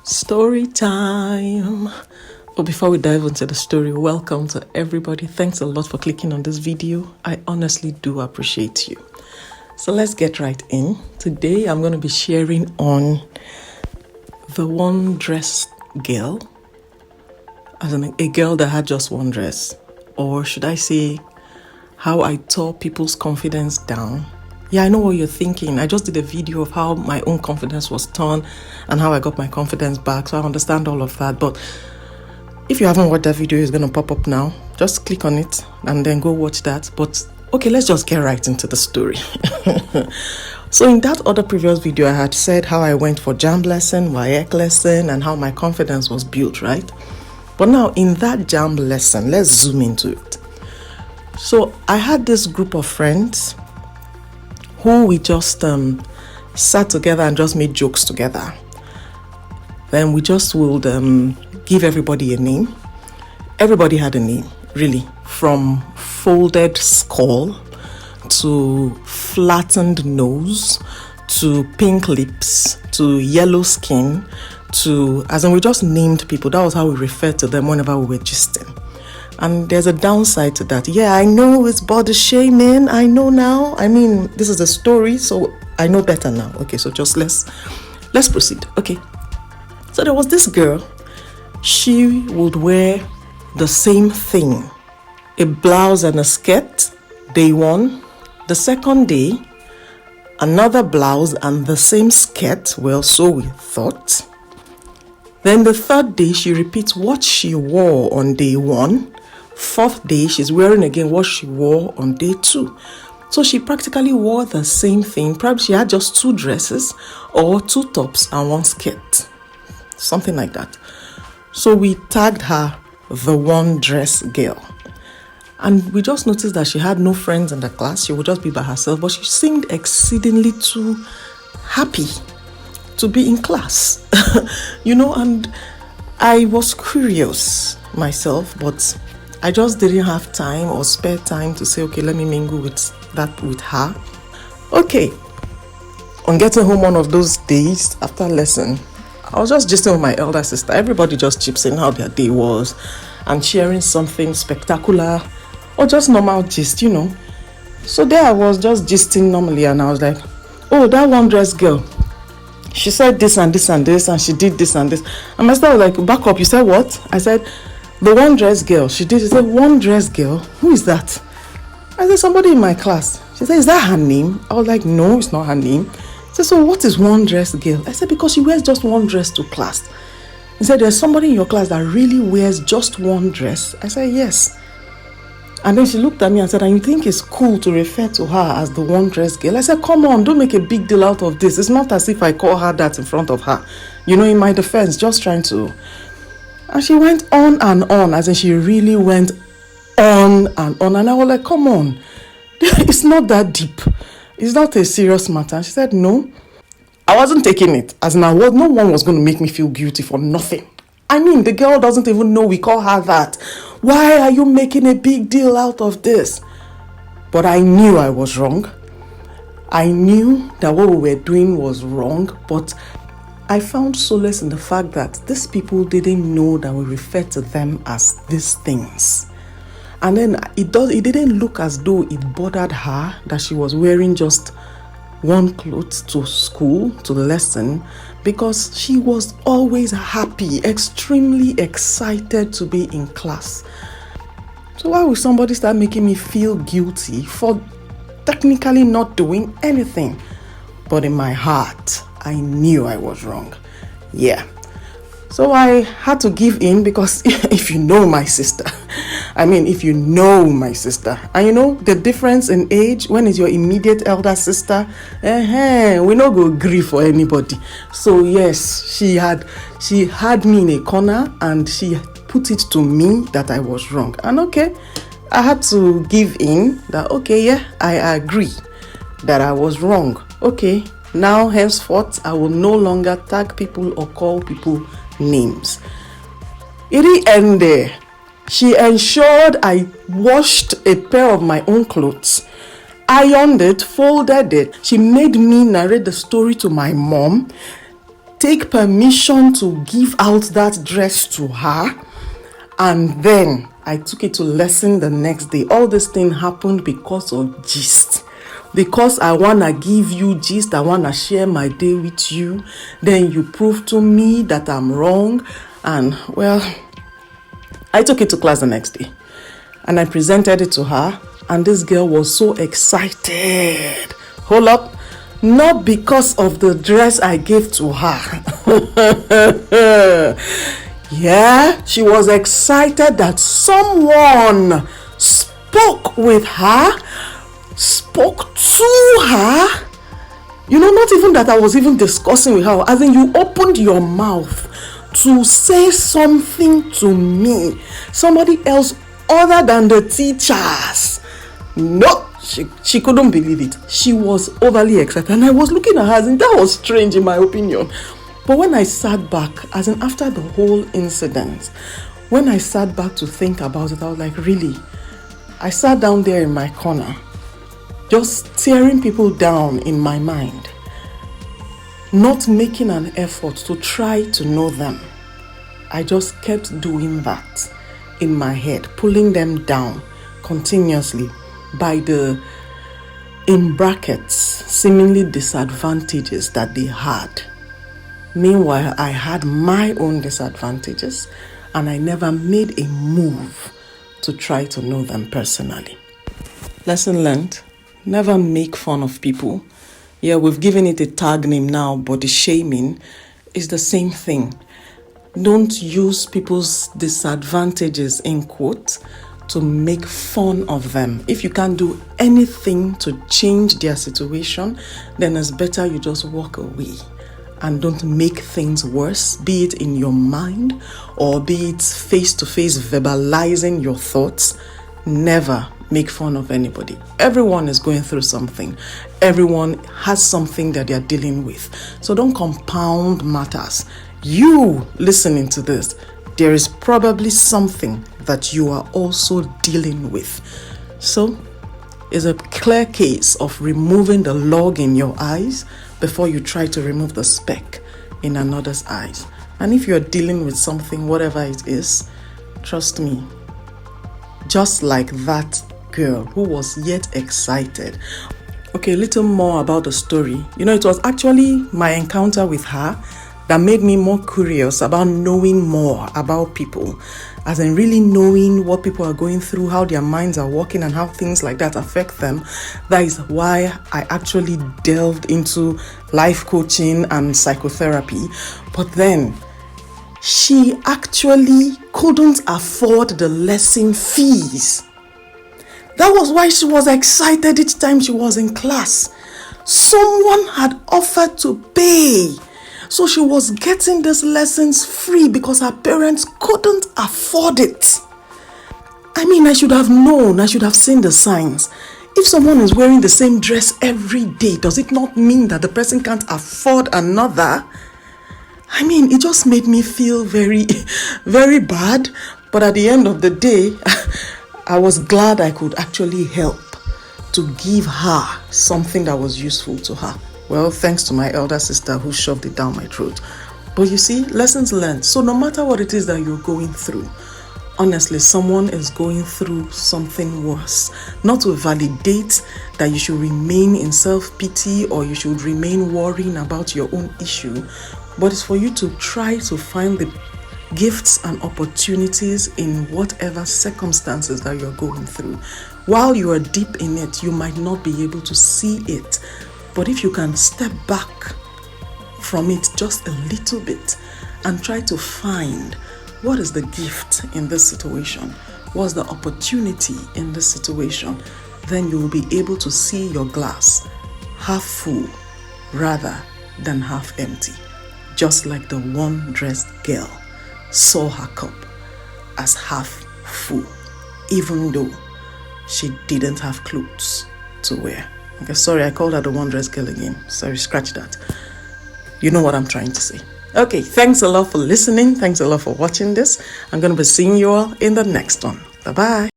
Story time. But before we dive into the story, welcome to everybody. Thanks a lot for clicking on this video. I honestly do appreciate you. So let's get right in. Today I'm going to be sharing on the one dress girl, as in a girl that had just one dress, or should I say how I tore people's confidence down. Yeah, I know what you're thinking. I just did a video of how my own confidence was torn and how I got my confidence back. So I understand all of that. But if you haven't watched that video, it's going to pop up now. Just click on it and then go watch that. But okay, let's just get right into the story. So in that other previous video, I had said how I went for JAMB lesson, WAEC lesson, and how my confidence was built, right? But now in that JAMB lesson, let's zoom into it. So I had this group of friends who we just sat together and just made jokes together. Then we just would give everybody a name. Everybody had a name, really, from folded skull to flattened nose to pink lips to yellow skin to, as in we just named people. That was how we referred to them whenever we were gisting. And there's a downside to that. Yeah, I know it's body shaming. I know now. I mean, this is a story, so I know better now. Okay, so just let's proceed. Okay. So there was this girl. She would wear the same thing. A blouse and a skirt, day one. The second day, another blouse and the same skirt. Well, so we thought. Then the third day, she repeats what she wore on day one. Fourth day, she's wearing again what she wore on day two. So she practically wore the same thing. Probably she had just two dresses or two tops and one skirt. Something like that. So we tagged her the one dress girl. And we just noticed that she had no friends in the class. She would just be by herself. But she seemed exceedingly too happy to be in class. And I was curious myself, but I just didn't have time or spare time to say, okay, let me mingle with her. Okay. On getting home one of those days after lesson, I was just gisting with my elder sister. Everybody just chips in how their day was and sharing something spectacular or just normal gist, So there I was just gisting normally and I was like, oh, that one dress girl, she said this and this and this and she did this and this. And my sister was like, back up, you said what? I said, the one dress girl. She said, one dress girl? Who is that? I said, somebody in my class. She said, is that her name? I was like, no, it's not her name. She said, so what is one dress girl? I said, because she wears just one dress to class. He said, there's somebody in your class that really wears just one dress. I said, yes. And then she looked at me and said, and you think it's cool to refer to her as the one dress girl? I said, come on, don't make a big deal out of this. It's not as if I call her that in front of her. In my defense, just trying to. And she went on and on, as in she really went on and on. And I was like, come on, it's not that deep. It's not a serious matter. And she said, no. I wasn't taking it. As in, no one was going to make me feel guilty for nothing. I mean, the girl doesn't even know we call her that. Why are you making a big deal out of this? But I knew I was wrong. I knew that what we were doing was wrong, but I found solace in the fact that these people didn't know that we refer to them as these things. And then it didn't look as though it bothered her that she was wearing just one clothes to school, to the lesson, because she was always happy, extremely excited to be in class. So why would somebody start making me feel guilty for technically not doing anything? But in my heart, I knew I was wrong. Yeah. So I had to give in because if you know my sister, and the difference in age, when it's your immediate elder sister, we no go agree for anybody. So yes, she had me in a corner and she put it to me that I was wrong. And okay, I had to give in that, okay, yeah, I agree that I was wrong. Okay, now henceforth, I will no longer tag people or call people names. It didn't end there. She ensured I washed a pair of my own clothes, ironed it, folded it. She made me narrate the story to my mom. take permission to give out that dress to her. And then I took it to lesson the next day. All this thing happened because of gist. Because I want to give you gist, I want to share my day with you. Then you prove to me that I'm wrong. And well, I took it to class the next day. And I presented it to her. And this girl was so excited. Hold up. Not because of the dress I gave to her. Yeah, she was excited that someone spoke with her, spoke to her. Not even that I was even discussing with her. As in, you opened your mouth to say something to me. Somebody else other than the teachers. No, she couldn't believe it. She was overly excited. And I was looking at her as in, that was strange in my opinion. But when I sat back, as in after the whole incident, when I sat back to think about it, I was like, really? I sat down there in my corner, just tearing people down in my mind, not making an effort to try to know them. I just kept doing that in my head, pulling them down continuously by the, in brackets, seemingly disadvantages that they had. Meanwhile, I had my own disadvantages and I never made a move to try to know them personally. Lesson learned, never make fun of people. Yeah, we've given it a tag name now, body shaming is the same thing. Don't use people's disadvantages, in quotes, to make fun of them. If you can't do anything to change their situation, then it's better you just walk away. And don't make things worse, be it in your mind or be it face-to-face verbalizing your thoughts. Never make fun of anybody. Everyone is going through something. Everyone has something that they're dealing with. So don't compound matters. You listening to this, there is probably something that you are also dealing with. So it's a clear case of removing the log in your eyes before you try to remove the speck in another's eyes. And if you're dealing with something, whatever it is, trust me, just like that girl who was yet excited. Okay, a little more about the story. It was actually my encounter with her that made me more curious about knowing more about people, as in really knowing what people are going through, how their minds are working and how things like that affect them. That is why I actually delved into life coaching and psychotherapy. But then she actually couldn't afford the lesson fees. That was why she was excited each time she was in class. Someone had offered to pay. So she was getting these lessons free because her parents couldn't afford it. I should have known, I should have seen the signs. If someone is wearing the same dress every day, does it not mean that the person can't afford another? It just made me feel very, very bad. But at the end of the day, I was glad I could actually help to give her something that was useful to her. Well, thanks to my elder sister who shoved it down my throat. But you see, lessons learned. So no matter what it is that you're going through, honestly, someone is going through something worse. Not to validate that you should remain in self-pity or you should remain worrying about your own issue, but it's for you to try to find the gifts and opportunities in whatever circumstances that you're going through. While you are deep in it, you might not be able to see it. But if you can step back from it just a little bit and try to find what is the gift in this situation, what's the opportunity in this situation, then you will be able to see your glass half full rather than half empty. Just like the one-dressed girl saw her cup as half full, even though she didn't have clothes to wear. Okay, sorry, I called her the one-dressed girl again. Sorry, scratch that. You know what I'm trying to say. Okay, thanks a lot for listening. Thanks a lot for watching this. I'm going to be seeing you all in the next one. Bye-bye.